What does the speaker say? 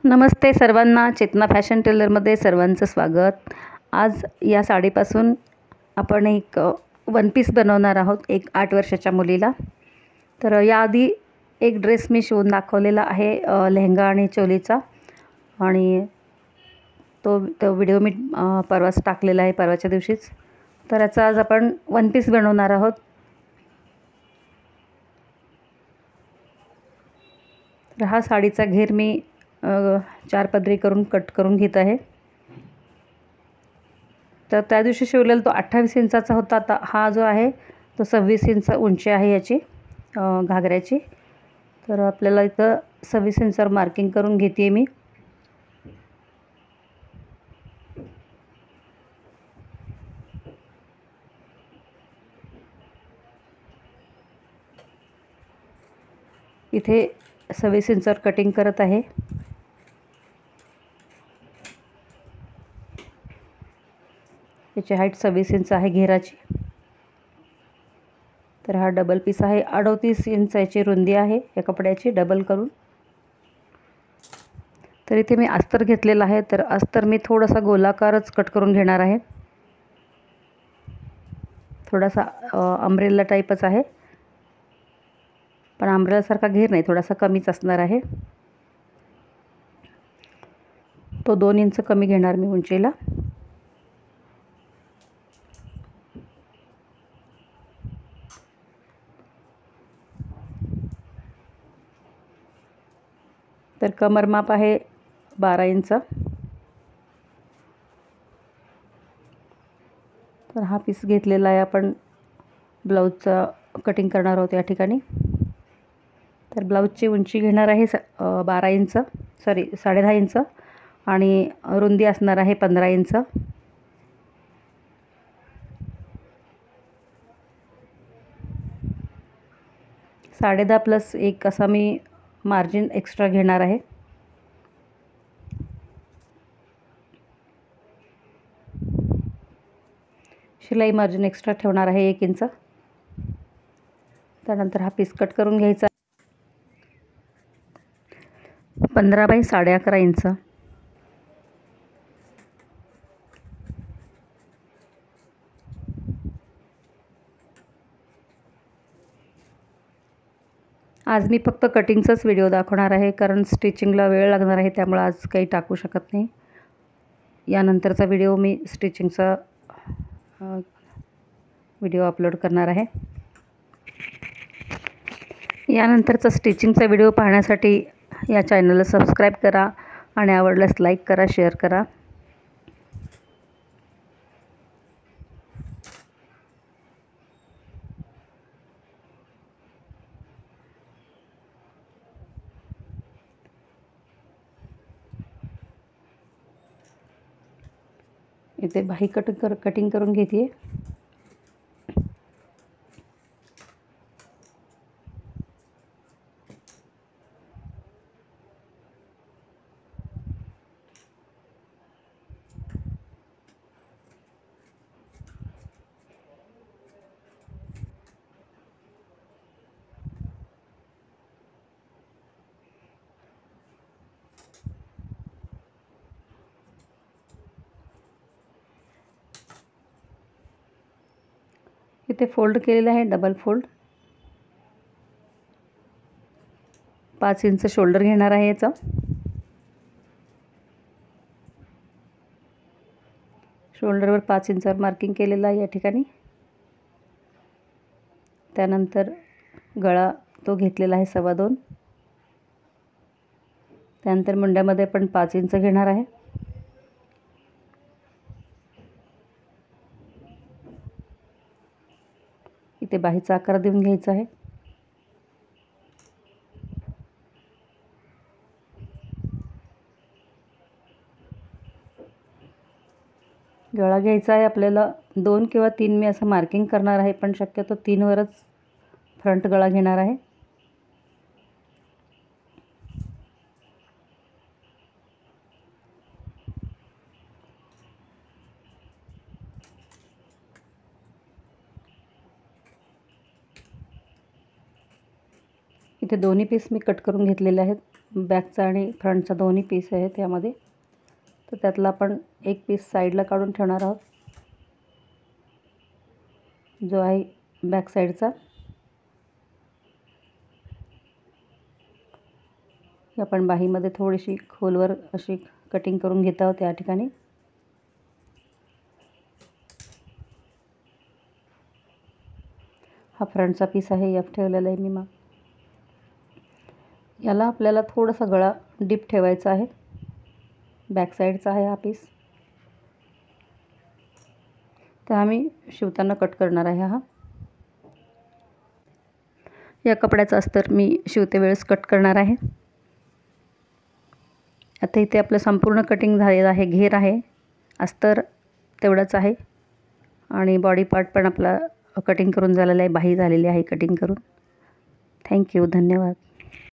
नमस्ते सर्वांना, चेतना फॅशन टेलरमध्ये सर्वांचं स्वागत। आज या साडीपासून आपण एक वन पीस बनवणार आहोत एक 8 वर्षाच्या मुलीला। तर याआधी एक ड्रेस मी शिवून दाखवलेला आहे लेहंगा आणि चोलीचा, आणि तो व्हिडिओ मी परवाच टाकलेला आहे, परवाच्या दिवशीच। तर याचा आज आपण वन पीस बनवणार आहोत। तर हा साडीचा घेर मी 4 पदरी करून कट करून घेत आहे। तर त्या दिवशी शिवलेला तो 28 इंचाचा होता। आता हा जो आहे तो 26 इंच उंची आहे याची घागऱ्याची। तर आपल्याला इथं 26 इंचावर मार्किंग करून घेते मी। इथे 26 इंचावर कटिंग करत आहे। याची हाईट 26 इंच आहे घेराची। तर हा डबल पीस आहे, 38 इंच याची रुंदी आहे या कपड्याची डबल करून। तर इथे मी अस्तर घेतलेला आहे। तर अस्तर मी थोडासा गोलाकारच कट करून घेणार आहे, थोडासा अम्ब्रेला टाईपच आहे, पण अम्ब्रेलासारखा घेर नाही, थोडासा कमीच असणार आहे। तो 2 इंच कमी घेणार मी उंचीला। तर कमर माप आहे 12 इंच। तर हा पीस घेतलेला आहे आपण ब्लाऊजचा कटिंग करणार आहोत या ठिकाणी। तर ब्लाऊजची उंची घेणार आहे 12 इंच, सॉरी 10.5 इंच, आणि रुंदी असणार आहे 15 इंच। साडेदहा प्लस 1 असा मी मार्जिन एक्स्ट्रा घेणार आहे। शिलाई मार्जिन एक्स्ट्रा ठेवणार आहे 1 इंच। त्यानंतर हा पीस कट करून घ्यायचा 15 बाय 11.5 इंच। आज मी फक्त कटिंगचाच व्हिडिओ दाखवणार आहे, कारण स्टिचिंगला वेळ लागणार आहे, त्यामुळे आज काही टाकू शकत नाही। यानंतरचा व्हिडिओ मी स्टिचिंगचा व्हिडिओ अपलोड करणार आहे। यानंतरचा स्टिचिंगचा व्हिडिओ पाहण्यासाठी या चॅनलला सबस्क्राईब करा आणि आवडल्यास लाईक करा, शेअर करा। इथे बाही कटिंग करून घेते। इथे फोल्ड केलेला आहे, डबल फोल्ड। 5 इंच शोल्डर घेणार आहे याचा। शोल्डरवर 5 इंचावर मार्किंग केलेलं आहे या ठिकाणी। त्यानंतर गळा तो घेतलेला आहे 2.25। त्यानंतर मुंड्यामध्ये पण 5 इंच घेणार आहे। इथे बाहीचा आकार देऊन घ्यायचा आहे। गळा घ्यायचा आहे आपल्याला 2 किंवा 3, मी असं मार्किंग करणार आहे, पण शक्यतो 3 वरच फ्रंट गळा घेणार आहे। इथे दोन्ही पीस मी कट करून घेतलेले आहेत, बॅकचा आणि फ्रंटचा दोन्ही पीस आहेत यामध्ये. तर त्यातला आपण एक पीस साईडला काढून ठेवणार आहोत, जो आहे बॅक साईडचा. आपण बाहीमध्ये थोडीशी खोलवर अशी कटिंग करून घेत आहोत या ठिकाणी. हा फ्रंटचा पीस आहे, एफ ठेवलेला आहे मी. मग याला आपल्याला थोडासा गळा डीप ठेवायचा आहे. बॅक साईडचा आहे हा पीस, तर आम्ही शिवताना कट करणार आहे हा. या कपड्याचा अस्तर मी शिवते वेळेस कट करणार आहे. आता इथे आपलं संपूर्ण कटिंग झालेलं आहे. घेर आहे, अस्तर तेवढंच आहे आणि बॉडी पार्ट पण आपला कटिंग करून झालेला आहे. बाही झालेली आहे कटिंग करून. थँक्यू, धन्यवाद.